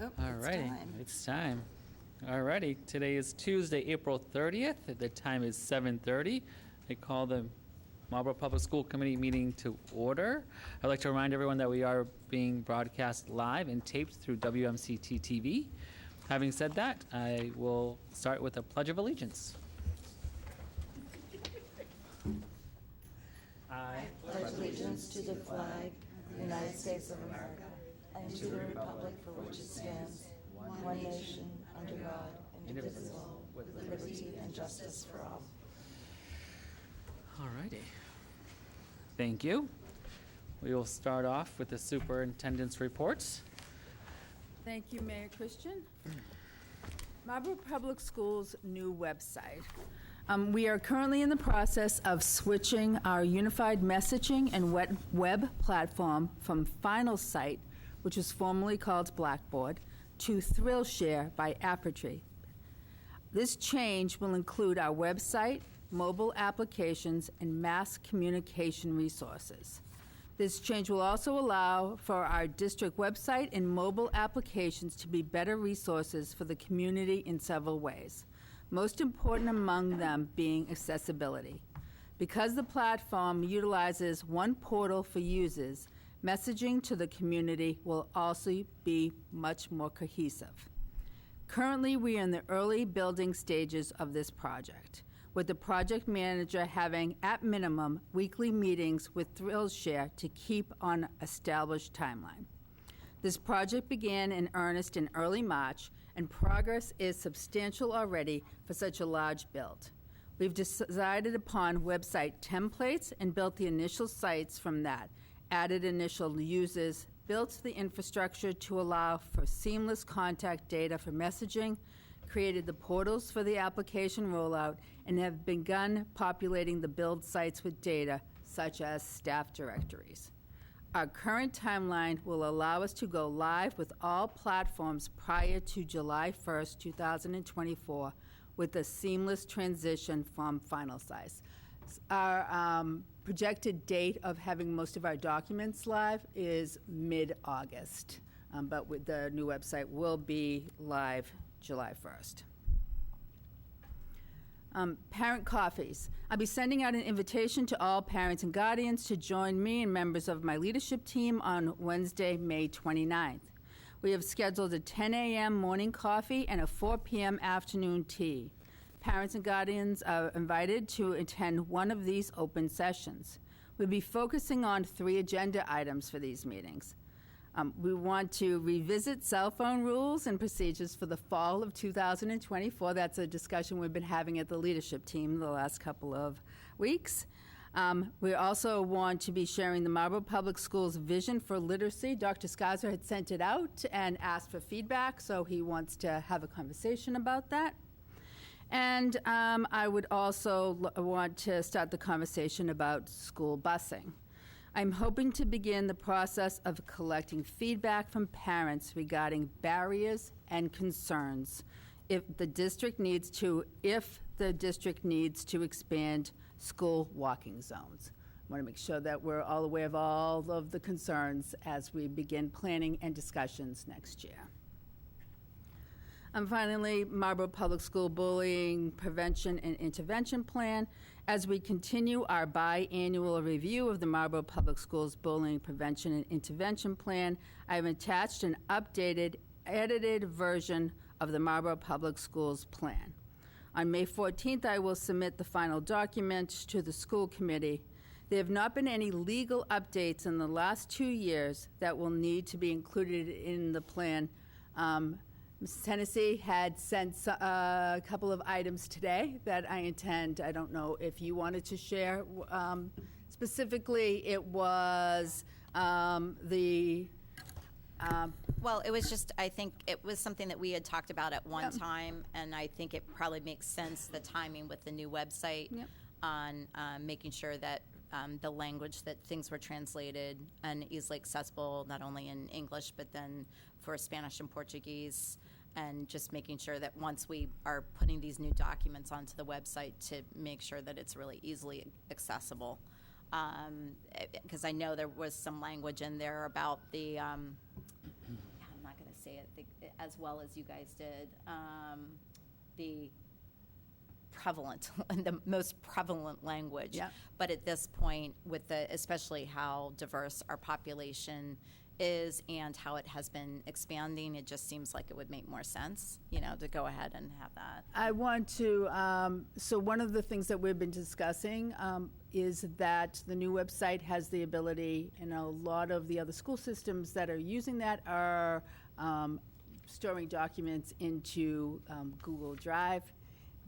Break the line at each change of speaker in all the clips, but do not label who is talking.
Oh,
All righty, it's time. All righty, today is Tuesday, April 30th. The time is 7:30. I call the Marlborough Public School Committee meeting to order. I'd like to remind everyone that we are being broadcast live and taped through WMCT-TV. Having said that, I will start with a Pledge of Allegiance. I
pledge allegiance to the flag of the United States of America and to the republic for which it stands, one nation, under God, indivisible, with liberty and justice for all.
All righty. Thank you. We will start off with the superintendent's reports.
Thank you, Mayor Christian. Marlborough Public Schools' new website. We are currently in the process of switching our unified messaging and web platform from Final Site, which was formerly called Blackboard, to ThrillShare by Apertree. This change will include our website, mobile applications, and mass communication resources. This change will also allow for our district website and mobile applications to be better resources for the community in several ways, most important among them being accessibility. Because the platform utilizes one portal for users, messaging to the community will also be much more cohesive. Currently, we are in the early building stages of this project, with the project manager having, at minimum, weekly meetings with ThrillShare to keep on established timeline. This project began in earnest in early March, and progress is substantial already for such a large build. We've decided upon website templates and built the initial sites from that, added initial users, built the infrastructure to allow for seamless contact data for messaging, created the portals for the application rollout, and have begun populating the build sites with data, such as staff directories. Our current timeline will allow us to go live with all platforms prior to July 1st, 2024, with a seamless transition from Final Size. Our projected date of having most of our documents live is mid-August, but with the new website will be live July 1st. Parent coffees. I'll be sending out an invitation to all parents and guardians to join me and members of my leadership team on Wednesday, May 29th. We have scheduled a 10 a.m. morning coffee and a 4 p.m. afternoon tea. Parents and guardians are invited to attend one of these open sessions. We'll be focusing on 3 agenda items for these meetings. We want to revisit cell phone rules and procedures for the fall of 2024. That's a discussion we've been having at the leadership team the last couple of weeks. We also want to be sharing the Marlborough Public Schools vision for literacy. Dr. Scarza had sent it out and asked for feedback, so he wants to have a conversation about that. And I would also want to start the conversation about school busing. I'm hoping to begin the process of collecting feedback from parents regarding barriers and concerns if the district needs to expand school walking zones. I want to make sure that we're all aware of all of the concerns as we begin planning and discussions next year. And finally, Marlborough Public School Bullying Prevention and Intervention Plan. As we continue our biannual review of the Marlborough Public Schools Bullying Prevention and Intervention Plan, I have attached an updated, edited version of the Marlborough Public Schools Plan. On May 14th, I will submit the final document to the school committee. There have not been any legal updates in the last 2 years that will need to be included in the plan. Mrs. Hennessy had sent a couple of items today that I don't know if you wanted to share. Specifically, it was
well, it was just, I think it was something that we had talked about at one time, and I think it probably makes sense, the timing with the new website on making sure that the language, that things were translated and easily accessible, not only in English, but then for Spanish and Portuguese, and just making sure that once we are putting these new documents onto the website, to make sure that it's really easily accessible. Because I know there was some language in there about the, I'm not going to say it as well as you guys did. The prevalent, the most prevalent language.
Yeah.
But at this point, with especially how diverse our population is and how it has been expanding, it just seems like it would make more sense, to go ahead and have that.
I want to, so one of the things that we've been discussing is that the new website has the ability, and a lot of the other school systems that are using that are storing documents into Google Drive.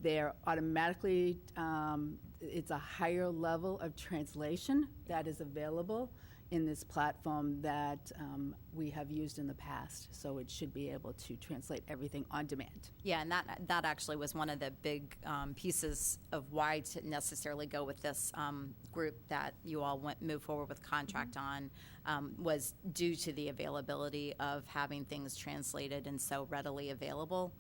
They're automatically, it's a higher level of translation that is available in this platform that we have used in the past. So it should be able to translate everything on demand.
Yeah, and that actually was one of the big pieces of why to necessarily go with this group that you all move forward with contract on, was due to the availability of having things translated and so readily available.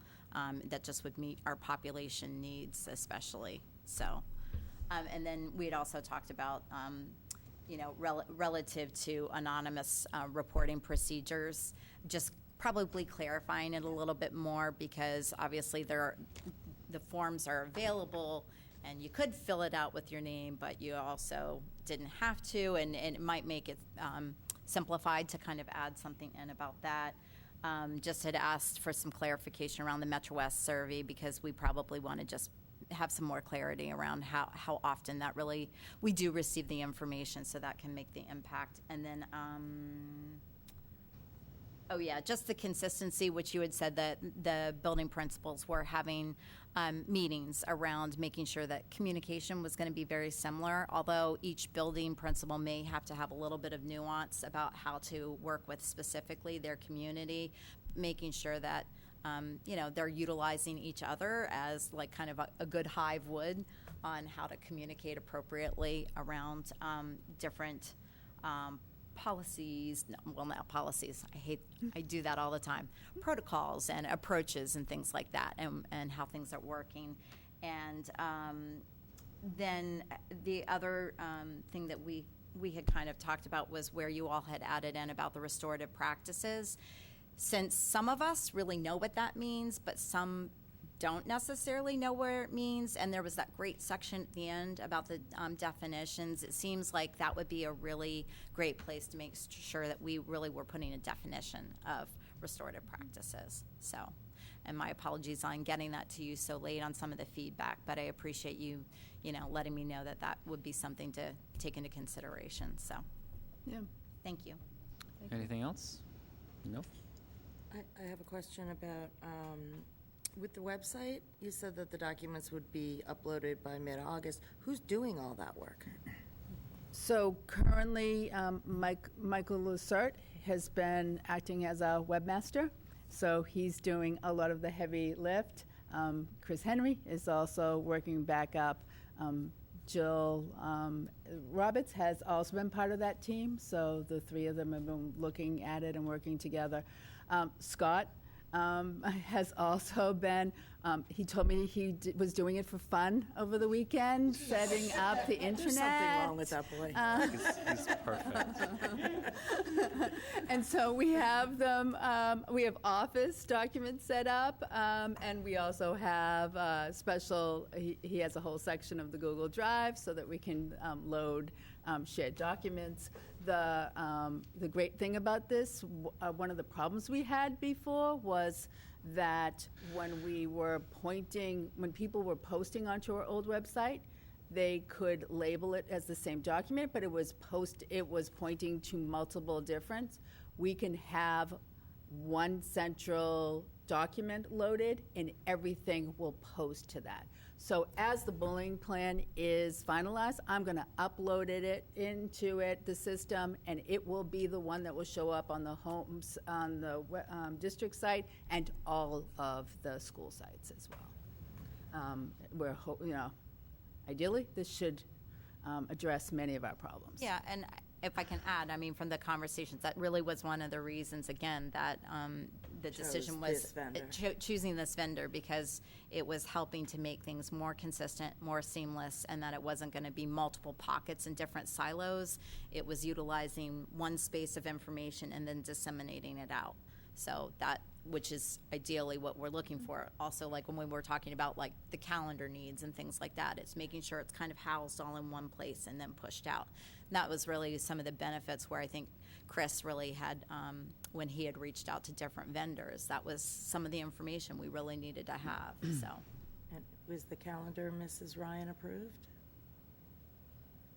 That just would meet our population needs especially. So, and then we had also talked about, relative to anonymous reporting procedures, just probably clarifying it a little bit more, because obviously the forms are available and you could fill it out with your name, but you also didn't have to, and it might make it simplified to kind of add something in about that. Just had asked for some clarification around the Metro West survey, because we probably want to just have some more clarity around how often that really, we do receive the information, so that can make the impact. And then, just the consistency, which you had said that the building principals were having meetings around making sure that communication was going to be very similar, although each building principal may have to have a little bit of nuance about how to work with specifically their community, making sure that they're utilizing each other as like kind of a good hive would on how to communicate appropriately around different policies, not policies, I do that all the time, protocols and approaches and things like that, and how things are working. And then the other thing that we had kind of talked about was where you all had added in about the restorative practices. Since some of us really know what that means, but some don't necessarily know where it means, and there was that great section at the end about the definitions, it seems like that would be a really great place to make sure that we really were putting a definition of restorative practices. So, and my apologies on getting that to you so late on some of the feedback, but I appreciate you, letting me know that would be something to take into consideration. So,
Yeah.
Thank you.
Anything else? No?
I have a question about, with the website, you said that the documents would be uploaded by mid-August. Who's doing all that work?
So currently, Michael Lucert has been acting as our webmaster. So he's doing a lot of the heavy lift. Chris Henry is also working back up. Jill Roberts has also been part of that team. So the three of them have been looking at it and working together. Scott has also been, he told me he was doing it for fun over the weekend, setting up the internet.
There's something wrong with that boy.
He's perfect.
And so we have them, we have Office documents set up, and we also have special, he has a whole section of the Google Drive so that we can load shared documents. The great thing about this, one of the problems we had before was that when people were posting onto our old website, they could label it as the same document, but it was pointing to multiple different. We can have one central document loaded, and everything will post to that. So as the bullying plan is finalized, I'm going to upload it into the system, and it will be the one that will show up on the district site and all of the school sites as well. Ideally, this should address many of our problems.
Yeah, and if I can add, from the conversations, that really was one of the reasons, again, that the decision was choosing this vendor, because it was helping to make things more consistent, more seamless, and that it wasn't going to be multiple pockets and different silos. It was utilizing one space of information and then disseminating it out. So that, which is ideally what we're looking for. Also, like when we were talking about like the calendar needs and things like that, it's making sure it's kind of housed all in one place and then pushed out. And that was really some of the benefits where I think Chris really had, when he had reached out to different vendors, that was some of the information we really needed to have, so.
And was the calendar, Mrs. Ryan, approved?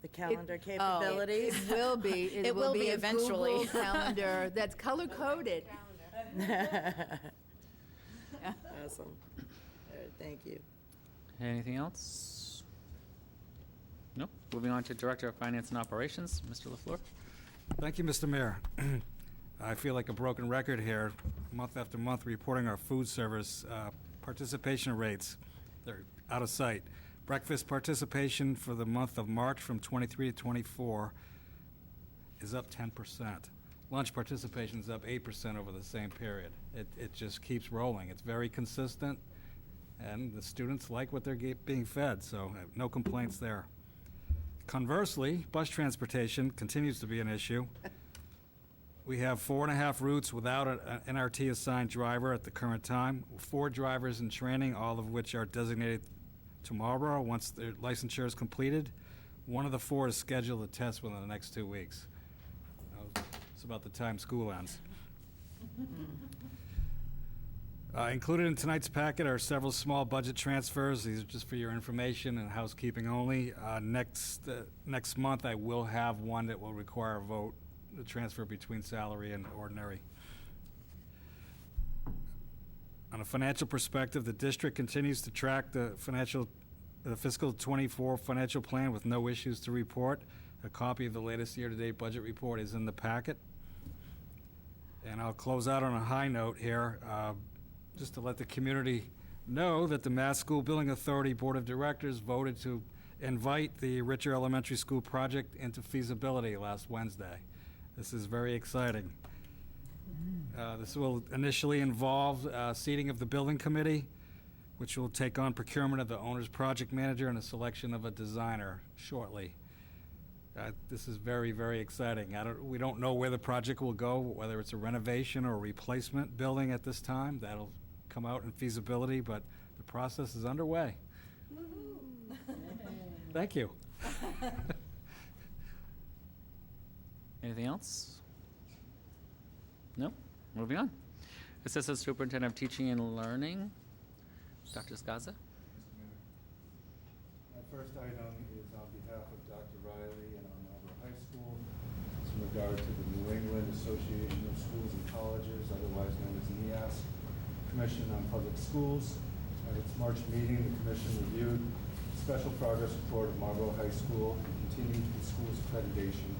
The calendar capabilities?
It will be.
It will be
a
eventually.
Google Calendar that's color-coded.
Awesome. All right, thank you.
Anything else? No. Moving on to Director of Finance and Operations, Mr. LaFleur.
Thank you, Mr. Mayor. I feel like a broken record here, month after month, reporting our food service participation rates. They're out of sight. Breakfast participation for the month of March from 23 to 24 is up 10%. Lunch participation is up 8% over the same period. It just keeps rolling. It's very consistent, and the students like what they're being fed, so no complaints there. Conversely, bus transportation continues to be an issue. We have 4.5 routes without an NRT assigned driver at the current time, 4 drivers in training, all of which are designated to Marlborough once their licensure is completed. One of the 4 is scheduled to test within the next 2 weeks. It's about the time school ends. Included in tonight's packet are several small budget transfers. These are just for your information and housekeeping only. Next month, I will have one that will require a vote, the transfer between salary and ordinary. On a financial perspective, the district continues to track the fiscal 24 financial plan with no issues to report. A copy of the latest year-to-date budget report is in the packet. And I'll close out on a high note here, just to let the community know that the Mass School Building Authority Board of Directors voted to invite the Richer Elementary School project into feasibility last Wednesday. This is very exciting. This will initially involve seating of the building committee, which will take on procurement of the owner's project manager and a selection of a designer shortly. This is very, very exciting. We don't know where the project will go, whether it's a renovation or a replacement building at this time. That'll come out in feasibility, but the process is underway. Thank you.
Anything else? No? Moving on. Assistant Superintendent of Teaching and Learning, Dr. Skaza.
My first item is on behalf of Dr. Riley and our Marlborough High School. It's in regard to the New England Association of Schools and Colleges, otherwise known as NEASC, Commission on Public Schools. At its March meeting, the Commission reviewed the special progress report of Marlborough High School and continued the school's accreditation.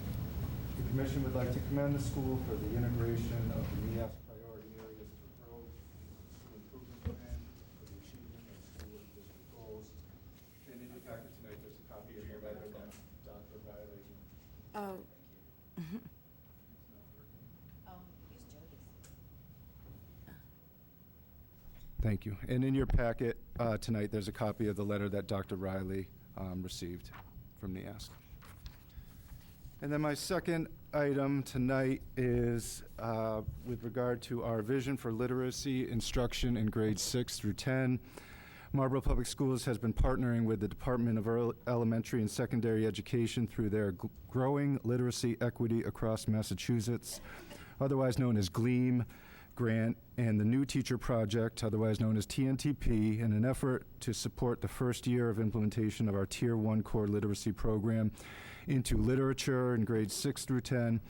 The Commission would like to commend the school for the integration of the NEASC priority areas for growth into the school improvement plan for the achievement of school and district goals. And in your packet tonight, there's a copy of the letter that Dr. Riley.
Oh.
Thank you. And in your packet tonight, there's a copy of the letter that Dr. Riley received from NEASC. And then my second item tonight is with regard to our vision for literacy instruction in grades 6 through 10. Marlborough Public Schools has been partnering with the Department of Elementary and Secondary Education through their Growing Literacy Equity Across Massachusetts, otherwise known as GLEAM grant, and the New Teacher Project, otherwise known as TNTP, in an effort to support the first year of implementation of our Tier 1 core literacy program into literature in grades 6 through 10.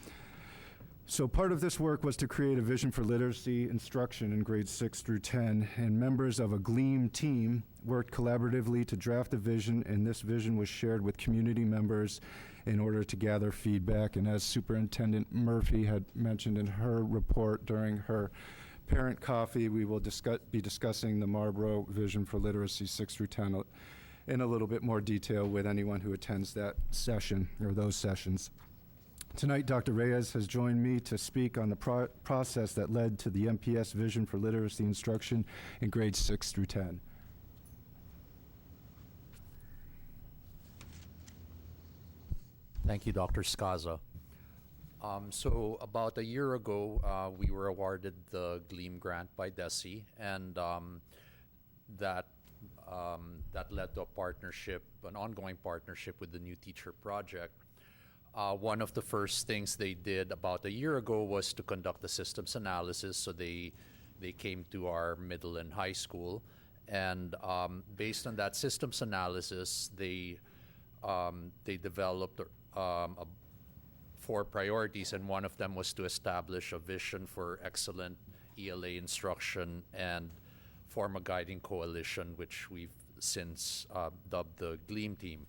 So part of this work was to create a vision for literacy instruction in grades 6 through 10, and members of a GLEAM team worked collaboratively to draft a vision, and this vision was shared with community members in order to gather feedback. And as Superintendent Murphy had mentioned in her report during her parent coffee, we will be discussing the Marlborough Vision for Literacy 6 through 10 in a little bit more detail with anyone who attends that session or those sessions. Tonight, Dr. Reyes has joined me to speak on the process that led to the MPS Vision for Literacy instruction in grades 6 through 10.
Thank you, Dr. Skaza. So about a year ago, we were awarded the GLEAM grant by DESE, and that led to a partnership, an ongoing partnership with the New Teacher Project. One of the first things they did about a year ago was to conduct a systems analysis. So they came to our middle and high school, and based on that systems analysis, they developed 4 priorities, and one of them was to establish a vision for excellent ELA instruction and form a guiding coalition, which we've since dubbed the GLEAM team.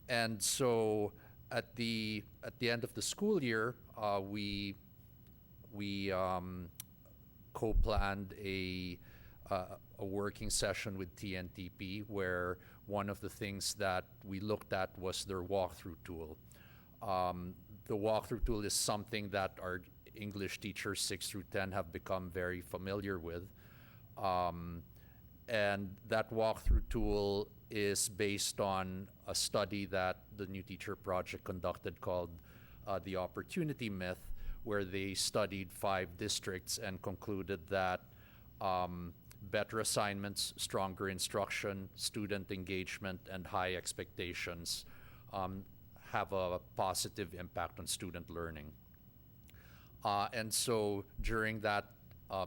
And so at the end of the school year, we co-planned a working session with TNTP, where one of the things that we looked at was their walkthrough tool. The walkthrough tool is something that our English teachers 6 through 10 have become very familiar with. And that walkthrough tool is based on a study that the New Teacher Project conducted called the Opportunity Myth, where they studied 5 districts and concluded that better assignments, stronger instruction, student engagement, and high expectations have a positive impact on student learning. And so during that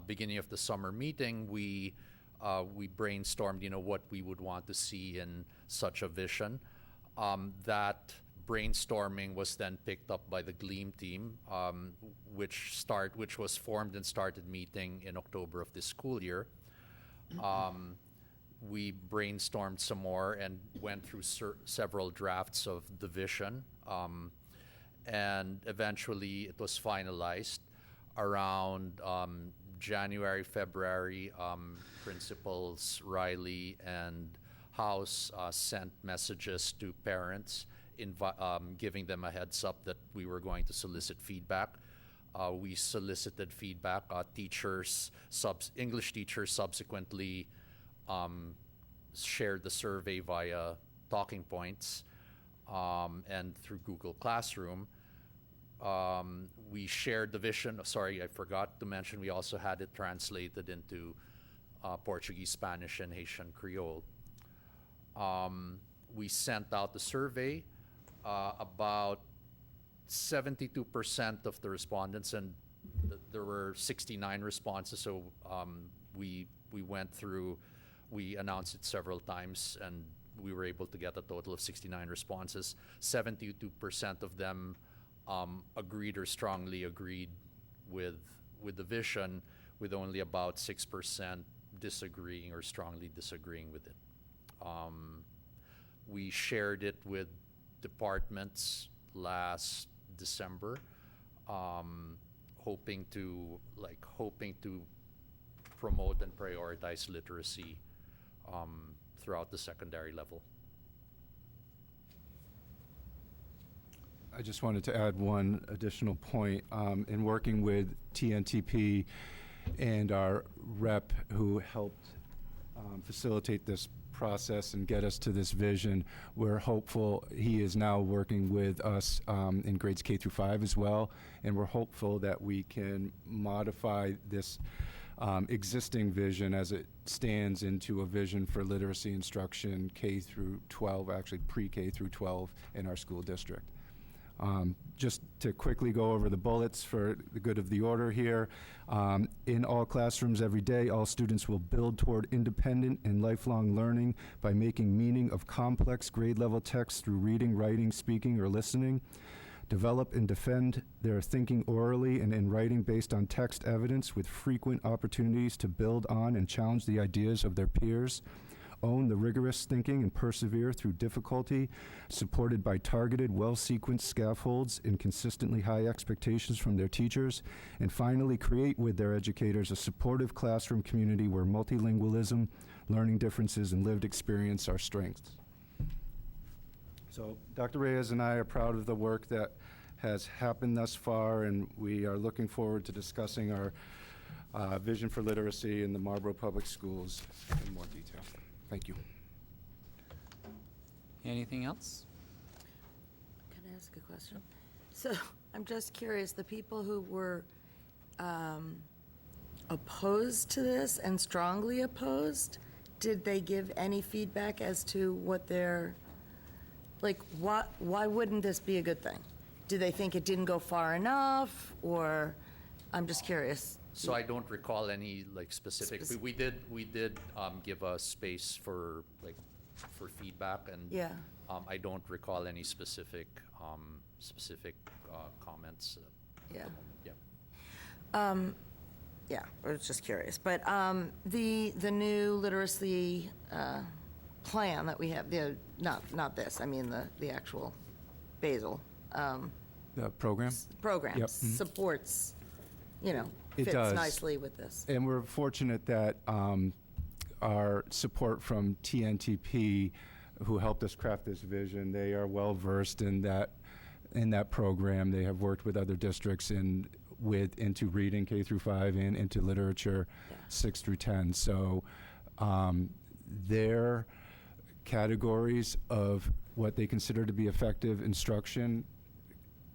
beginning of the summer meeting, we brainstormed, what we would want to see in such a vision. That brainstorming was then picked up by the GLEAM team, which was formed and started meeting in October of this school year. We brainstormed some more and went through several drafts of the vision, and eventually it was finalized around January, February. Principals Riley and House sent messages to parents giving them a heads up that we were going to solicit feedback. We solicited feedback. English teachers subsequently shared the survey via talking points and through Google Classroom. We shared the vision. Sorry, I forgot to mention, we also had it translated into Portuguese, Spanish, and Haitian Creole. We sent out the survey. About 72% of the respondents, and there were 69 responses, so we went through, we announced it several times, and we were able to get a total of 69 responses. 72% of them agreed or strongly agreed with the vision, with only about 6% disagreeing or strongly disagreeing with it. We shared it with departments last December, hoping to promote and prioritize literacy throughout the secondary level.
I just wanted to add one additional point. In working with TNTP and our rep who helped facilitate this process and get us to this vision, we're hopeful. He is now working with us in grades K through 5 as well, and we're hopeful that we can modify this existing vision as it stands into a vision for literacy instruction K through 12, actually pre-K through 12 in our school district. Just to quickly go over the bullets for the good of the order here. In all classrooms every day, all students will build toward independent and lifelong learning by making meaning of complex grade-level text through reading, writing, speaking, or listening. Develop and defend their thinking orally and in writing based on text evidence with frequent opportunities to build on and challenge the ideas of their peers. Own the rigorous thinking and persevere through difficulty, supported by targeted, well-sequenced scaffolds and consistently high expectations from their teachers. And finally, create with their educators a supportive classroom community where multilingualism, learning differences, and lived experience are strengths. So Dr. Reyes and I are proud of the work that has happened thus far, and we are looking forward to discussing our vision for literacy in the Marlborough Public Schools in more detail. Thank you.
Anything else?
Can I ask a question? So I'm just curious, the people who were opposed to this and strongly opposed, did they give any feedback as to what their, like, why wouldn't this be a good thing? Do they think it didn't go far enough, or, I'm just curious.
So I don't recall any like specific. We did give a space for feedback, and
Yeah.
I don't recall any specific comments.
Yeah.
Yeah.
Yeah, I was just curious. But the new literacy plan that we have, not this, I mean the actual Basil
The program?
program
Yep.
supports,
It
fits
does.
nicely with this.
And we're fortunate that our support from TNTP, who helped us craft this vision, they are well-versed in that program. They have worked with other districts into reading K through 5 and into literature 6 through 10. So their categories of what they consider to be effective instruction,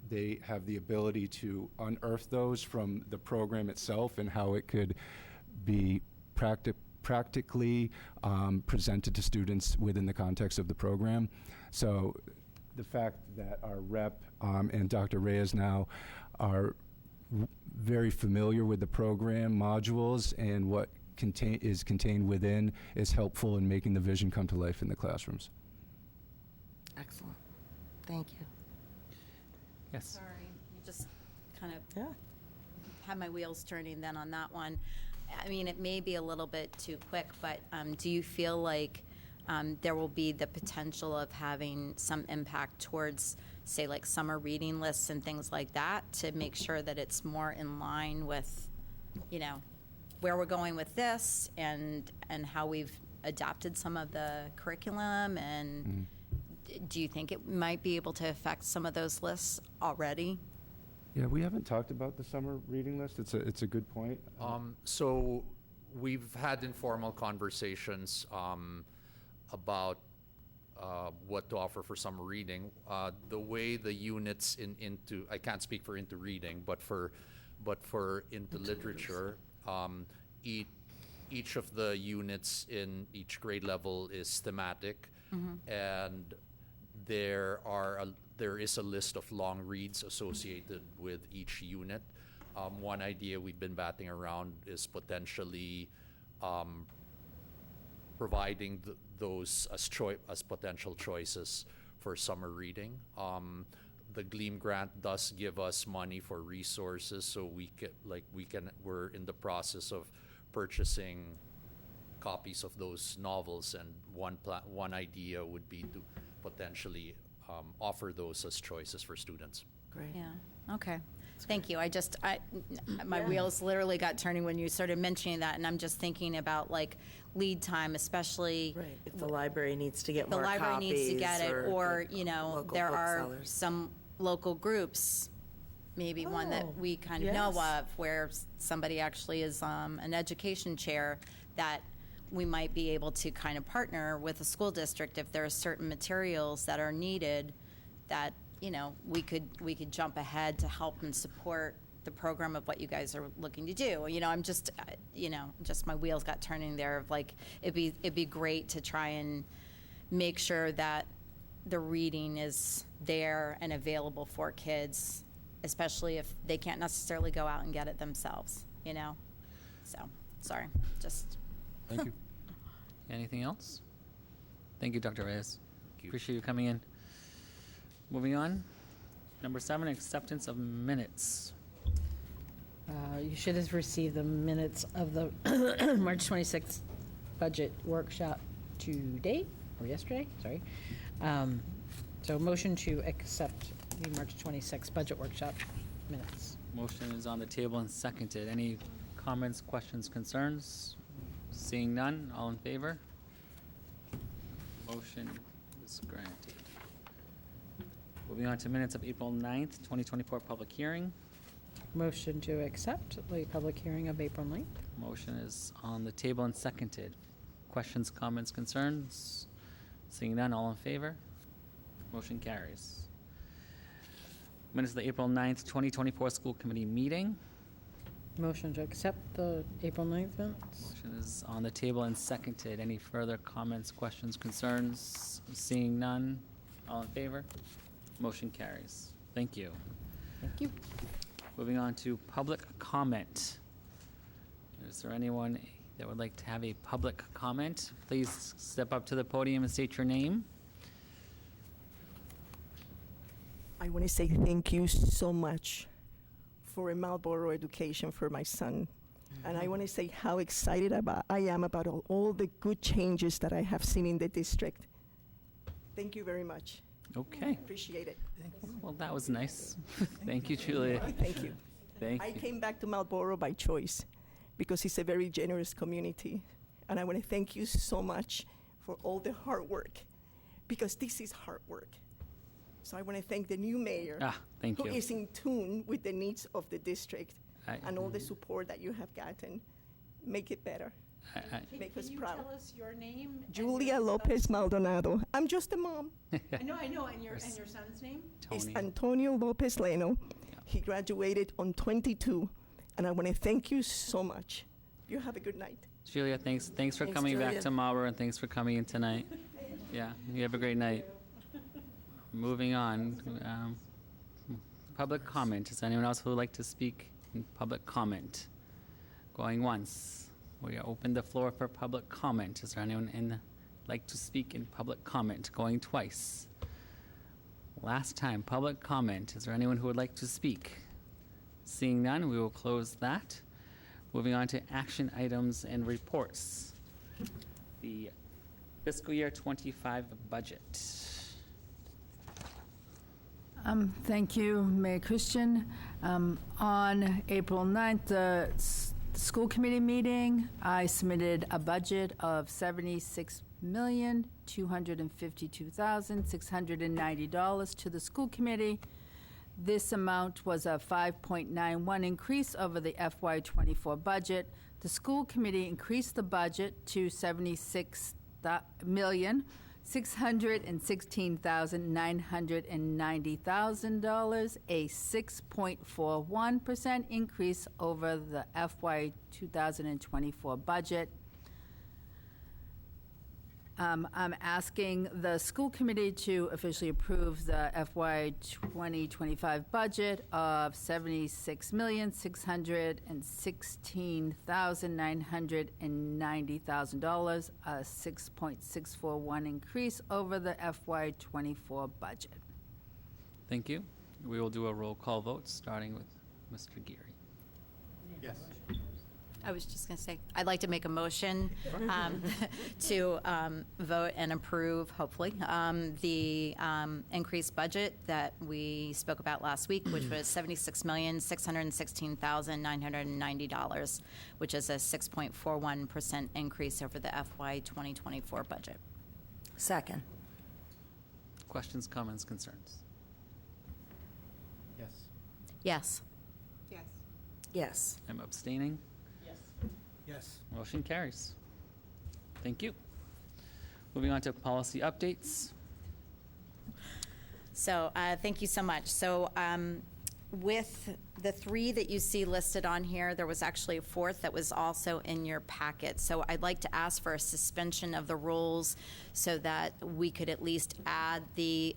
they have the ability to unearth those from the program itself and how it could be practically presented to students within the context of the program. So the fact that our rep and Dr. Reyes now are very familiar with the program modules and what is contained within is helpful in making the vision come to life in the classrooms.
Excellent. Thank you.
Yes.
Sorry, you just kind of had my wheels turning then on that one. I mean, it may be a little bit too quick, but do you feel like there will be the potential of having some impact towards, say, like summer reading lists and things like that, to make sure that it's more in line with, where we're going with this and how we've adapted some of the curriculum? And do you think it might be able to affect some of those lists already?
Yeah, we haven't talked about the summer reading list. It's a good point.
So we've had informal conversations about what to offer for summer reading. The way the units into I can't speak for into reading, but for into literature, each of the units in each grade level is thematic, and there is a list of long reads associated with each unit. One idea we've been batting around is potentially providing those as potential choices for summer reading. The Gleam grant does give us money for resources, so we're in the process of purchasing copies of those novels, and one idea would be to potentially offer those as choices for students.
Great.
Yeah, okay. Thank you. My wheels literally got turning when you started mentioning that, and I'm just thinking about like lead time, especially.
Right, if the library needs to get
The
more copies.
library needs to get it, or,
the local
there are
booksellers.
some local groups, maybe one that
Oh,
we kind of know
yes.
of, where somebody actually is an education chair, that we might be able to kind of partner with a school district if there are certain materials that are needed that, we could jump ahead to help and support the program of what you guys are looking to do. I'm just, just my wheels got turning there of like, it'd be great to try and make sure that the reading is there and available for kids, especially if they can't necessarily go out and get it themselves, So, sorry, just.
Thank you. Anything else? Thank you, Dr. Reyes.
Thank you.
Appreciate you coming in. Moving on. Number 7, acceptance of minutes.
You should have received the minutes of the March 26th budget workshop today, or yesterday, sorry. So motion to accept the March 26th budget workshop minutes.
Motion is on the table and seconded. Any comments, questions, concerns? Seeing none, all in favor? Motion is granted. Moving on to minutes of April 9th, 2024 public hearing.
Motion to accept the public hearing of April 9th.
Motion is on the table and seconded. Questions, comments, concerns? Seeing none, all in favor? Motion carries. Minutes of the April 9th, 2024 school committee meeting.
Motion to accept the April 9th minutes.
Motion is on the table and seconded. Any further comments, questions, concerns? Seeing none, all in favor? Motion carries. Thank you.
Thank you.
Moving on to public comment. Is there anyone that would like to have a public comment? Please step up to the podium and state your name.
I want to say thank you so much for a Marlborough education for my son. And I want to say how excited I am about all the good changes that I have seen in the district. Thank you very much.
Okay.
Appreciate it.
Well, that was nice. Thank you, Julia.
Thank you.
Thank
I
you.
came back to Marlborough by choice because it's a very generous community. And I want to thank you so much for all the hard work, because this is hard work. So I want to thank the new mayor,
Thank
who
you.
is in tune with the needs of the district and all the
Mm-hmm.
support that you have gotten. Make it better. Make us proud.
Can you tell us your name?
Julia Lopez Maldonado. I'm just a mom.
I know, and your son's name?
It's
Tony.
Antonio Lopez Leno. He graduated on 22, and I want to thank you so much. You have a good night.
Julia, thanks for
Thanks,
coming back
Julia.
to Marlborough, and thanks for coming in tonight. Yeah, you have a great night. Moving on, public comment. Is there anyone else who would like to speak in public comment? Going once. We open the floor for public comment. Is there anyone like to speak in public comment? Going twice. Last time, public comment. Is there anyone who would like to speak? Seeing none, we will close that. Moving on to action items and reports. The fiscal year 25 budget.
Thank you, Mayor Christian. On April 9th, the school committee meeting, I submitted a budget of $76,252,690 to the school committee. This amount was a 5.91 increase over the FY24 budget. The school committee increased the budget to $76,616,990,000, a 6.41% increase over the FY 2024 budget. I'm asking the school committee to officially approve the FY 2025 budget of $76,616,990,000, a 6.641 increase over the FY 24 budget.
Thank you. We will do a roll call vote, starting with Mr. Geary.
Yes.
I was just going to say, I'd like to make a motion to vote and approve, hopefully, the increased budget that we spoke about last week, which was $76,616,990, which is a 6.41% increase over the FY 2024 budget.
Second.
Questions, comments, concerns?
Yes.
Yes.
Yes.
I'm abstaining.
Yes.
Motion carries. Thank you. Moving on to policy updates.
So thank you so much. So with the three that you see listed on here, there was actually a fourth that was also in your packet. So I'd like to ask for a suspension of the rules so that we could at least add the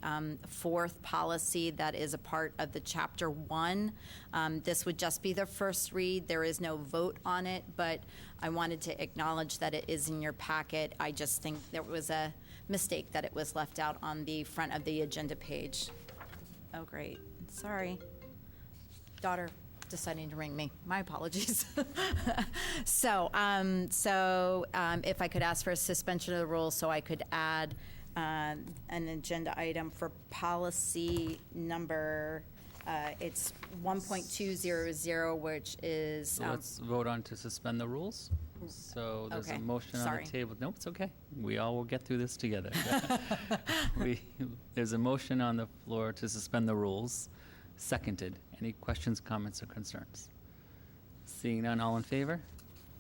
fourth policy that is a part of the Chapter 1. This would just be the first read. There is no vote on it, but I wanted to acknowledge that it is in your packet. I just think there was a mistake that it was left out on the front of the agenda page. Oh, great. Sorry. Daughter deciding to ring me. My apologies. So if I could ask for a suspension of the rules so I could add an agenda item for policy number, it's 1.200, which is.
So let's vote on to suspend the rules. So there's a
Okay,
motion on
sorry.
the table. Nope, it's okay. We all will get through this together. There's a motion on the floor to suspend the rules. Seconded. Any questions, comments, or concerns? Seeing none, all in favor?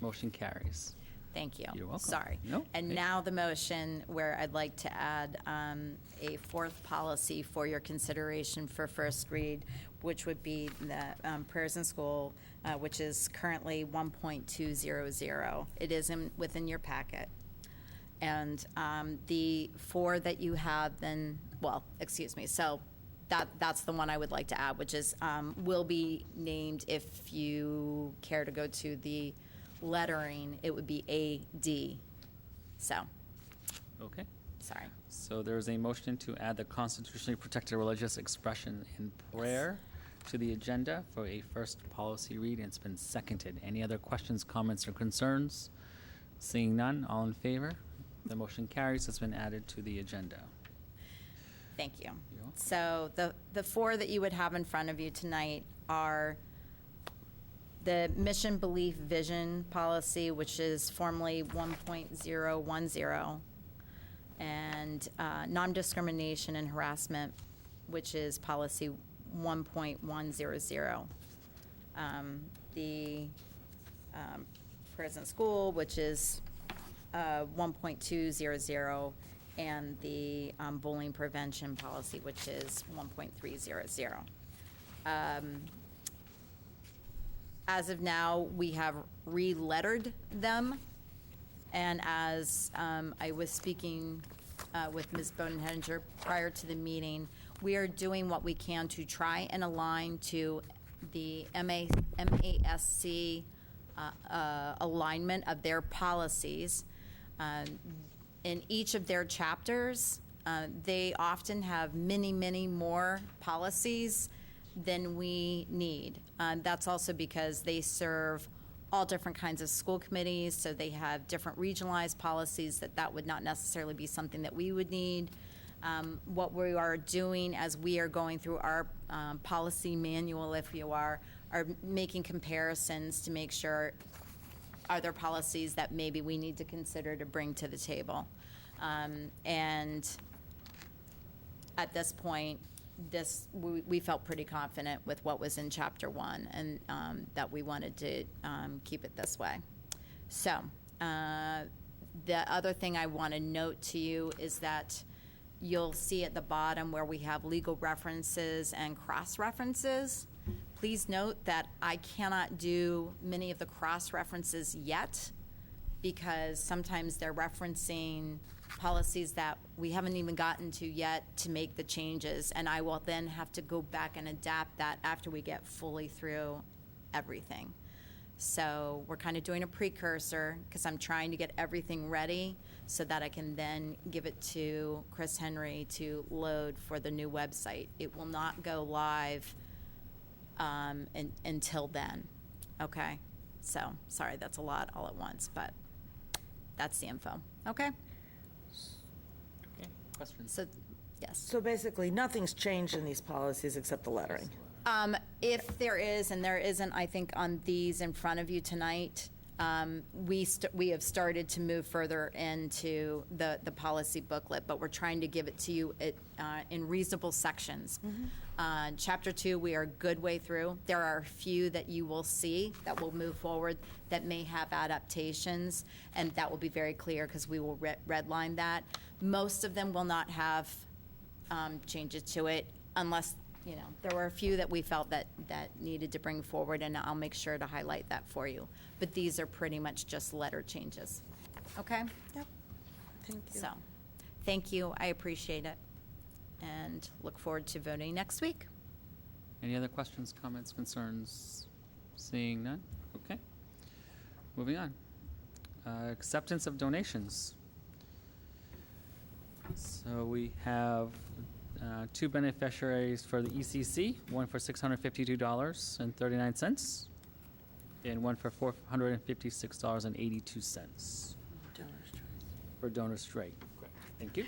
Motion carries.
Thank you.
You're welcome.
Sorry.
No,
And
hey.
now the motion where I'd like to add a fourth policy for your consideration for first read, which would be the prayers in school, which is currently 1.200. It is within your packet. And the four that you have then, well, excuse me, so that's the one I would like to add, which is will be named, if you care to go to the lettering, it would be AD. So,
Okay.
sorry.
So there's a motion to add the constitutionally protected religious expression in prayer to the agenda for a first policy read, and it's been seconded. Any other questions, comments, or concerns? Seeing none, all in favor? The motion carries. It's been added to the agenda.
Thank you.
You're welcome.
So the four that you would have in front of you tonight are the mission, belief, vision policy, which is formally 1.010, and non-discrimination and harassment, which is policy 1.100. The prison school, which is 1.200, and the bullying prevention policy, which is 1.300. As of now, we have re-lettered them, and as I was speaking with Ms. Bodenhedinger prior to the meeting, we are doing what we can to try and align to the MASC alignment of their policies. In each of their chapters, they often have many, many more policies than we need. That's also because they serve all different kinds of school committees, so they have different regionalized policies that would not necessarily be something that we would need. What we are doing as we are going through our policy manual, if you are making comparisons to make sure are there policies that maybe we need to consider to bring to the table. And at this point, we felt pretty confident with what was in Chapter 1, and that we wanted to keep it this way. So the other thing I want to note to you is that you'll see at the bottom where we have legal references and cross-references. Please note that I cannot do many of the cross-references yet, because sometimes they're referencing policies that we haven't even gotten to yet to make the changes, and I will then have to go back and adapt that after we get fully through everything. So we're kind of doing a precursor, because I'm trying to get everything ready so that I can then give it to Chris Henry to load for the new website. It will not go live until then, okay? So, sorry, that's a lot all at once, but that's the info, okay?
Okay, questions?
So, yes.
So basically, nothing's changed in these policies except the lettering.
If there is, and there isn't, I think on these in front of you tonight, we have started to move further into the policy booklet, but we're trying to give it to you in reasonable sections. Chapter 2, we are a good way through. There are a few that you will see that will move forward that may have adaptations, and that will be very clear because we will redline that. Most of them will not have changes to it unless, there were a few that we felt that needed to bring forward, and I'll make sure to highlight that for you. But these are pretty much just letter changes. Okay?
Yep. Thank you.
So, thank you. I appreciate it. And look forward to voting next week.
Any other questions, comments, concerns? Seeing none? Okay. Moving on. Acceptance of donations. So we have two beneficiaries for the ECC, one for $652.39, and one for $456.82 for Donors Trade. Correct. Thank you.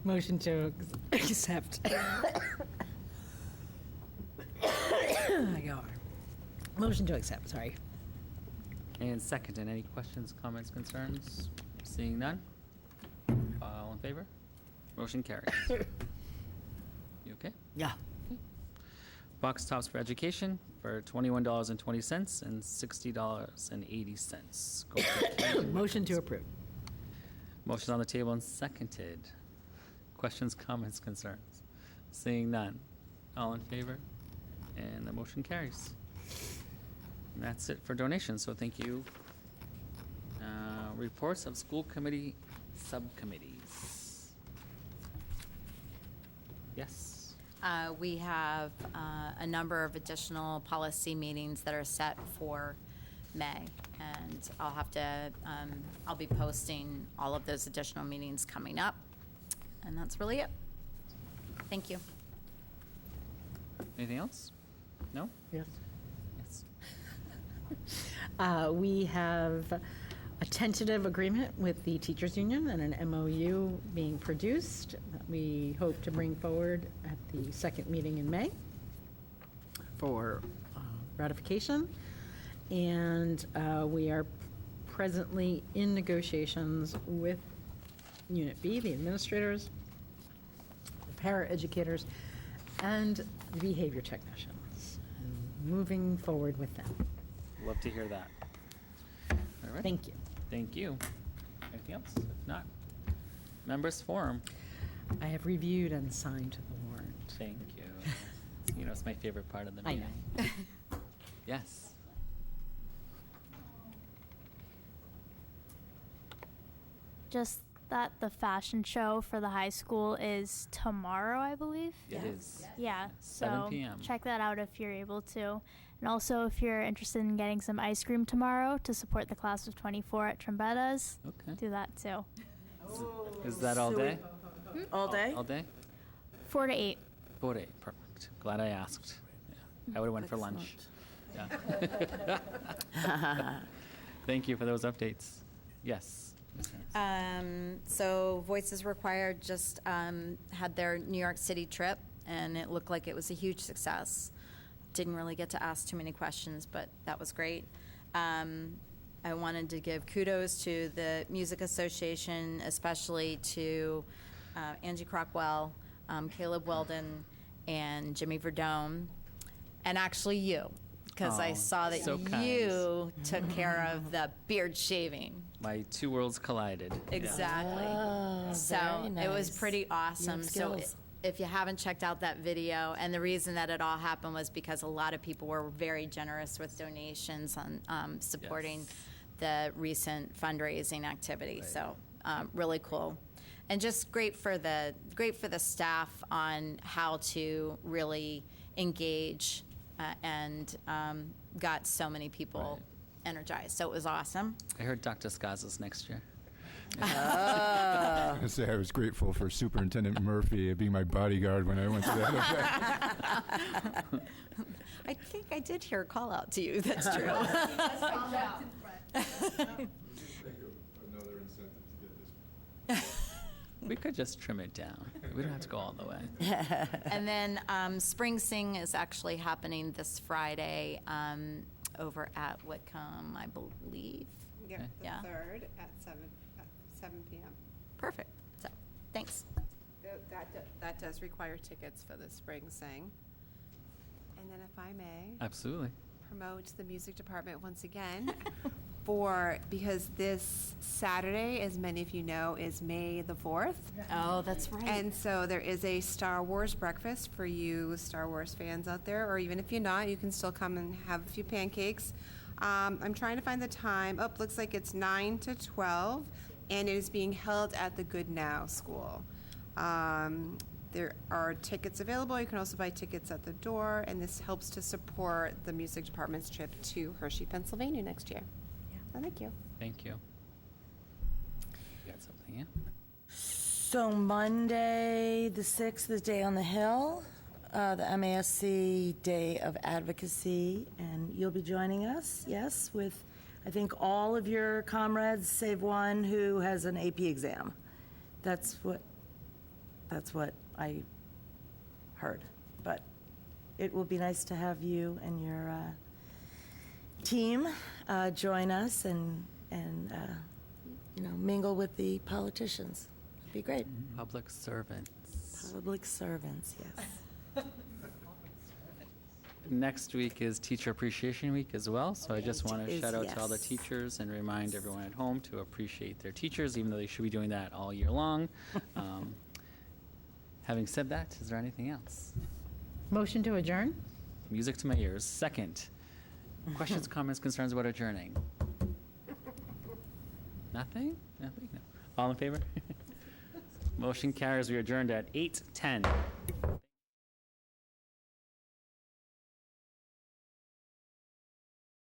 Motion to accept. Motion to accept, sorry.
And second, and any questions, comments, concerns? Seeing none? All in favor? Motion carries. You okay?
Yeah.
Box tops for education for $21.20 and $60.80. Go for Kate.
Motion to approve.
Motion on the table and seconded. Questions, comments, concerns? Seeing none. All in favor? And the motion carries. And that's it for donations, so thank you. Reports of school committee subcommittees. Yes.
We have a number of additional policy meetings that are set for May, and I'll be posting all of those additional meetings coming up, and that's really it. Thank you.
Anything else? No?
Yes.
Yes.
We have a tentative agreement with the teachers union and an MOU being produced that we hope to bring forward at the second meeting in May for ratification. And we are presently in negotiations with Unit B, the administrators, the paraeducators, and the behavior technicians, and moving forward with them.
Love to hear that. All right.
Thank you.
Thank you. Anything else? If not, members forum.
I have reviewed and signed the warrant.
Thank you. You know, it's my favorite part of the
I
meeting.
know.
Yes.
Just that the fashion show for the high school is tomorrow, I believe.
It is.
Yeah,
7
so
p.m.
check that out if you're able to. And also, if you're interested in getting some ice cream tomorrow to support the class of 24 at Trombetta's,
Okay.
do that too.
Is that all day?
All day?
All day?
4 to 8.
4 to 8. Perfect. Glad I asked. Yeah. I would have went for lunch. Yeah. Thank you for those updates. Yes.
So Voices Required just had their New York City trip, and it looked like it was a huge success. Didn't really get to ask too many questions, but that was great. I wanted to give kudos to the Music Association, especially to Angie Crockwell, Caleb Weldon, and Jimmy Verdone, and actually you, because I
Oh,
saw that
so kind.
you took care of the beard shaving.
My two worlds collided.
Exactly. So it was pretty awesome. So if you haven't checked out that video, and the reason that it all happened was because a lot of people were very generous with donations on supporting
Yes.
the recent fundraising activity. So really cool, and just great for the staff on how to really engage and got so many people energized. So it was awesome.
I heard Dr. Skaza's next year.
I say I was grateful for Superintendent Murphy being my bodyguard when I went to that event.
I think I did hear a call out to you. That's true.
We could just trim it down. We don't have to go all the way.
And then Spring Sing is actually happening this Friday over at Whitcomb, I believe.
Yeah,
Okay.
the
Yeah.
3rd at 7 p.m.
Perfect. So, thanks.
That does require tickets for the Spring Sing. And then if I may,
Absolutely.
promote the music department once again because this Saturday, as many of you know, is May the 4th.
Oh, that's right.
And so there is a Star Wars breakfast for you Star Wars fans out there, or even if you're not, you can still come and have a few pancakes. I'm trying to find the time. Oh, looks like it's 9 to 12, and it is being held at the Good Now School. There are tickets available. You can also buy tickets at the door, and this helps to support the music department's trip to Hershey, Pennsylvania next year. So thank you.
Thank you. You got something, yeah?
So Monday, the 6th, is Day on the Hill, the MASC Day of Advocacy, and you'll be joining us, yes, with, I think, all of your comrades, save one who has an AP exam. That's what I heard. But it will be nice to have you and your team join us and mingle with the politicians. It'd be great.
Public servants.
Public servants, yes.
next week is Teacher Appreciation Week as well, so I just want to
Is,
shout out to all the
yes.
teachers and remind everyone at home to appreciate their teachers, even though they should be doing that all year long. Having said that, is there anything else?
Motion to adjourn?
Music to my ears. Second. Questions, comments, concerns about adjourning? Nothing? Nothing? No. All in favor? Motion carries. We are adjourned at 8:10.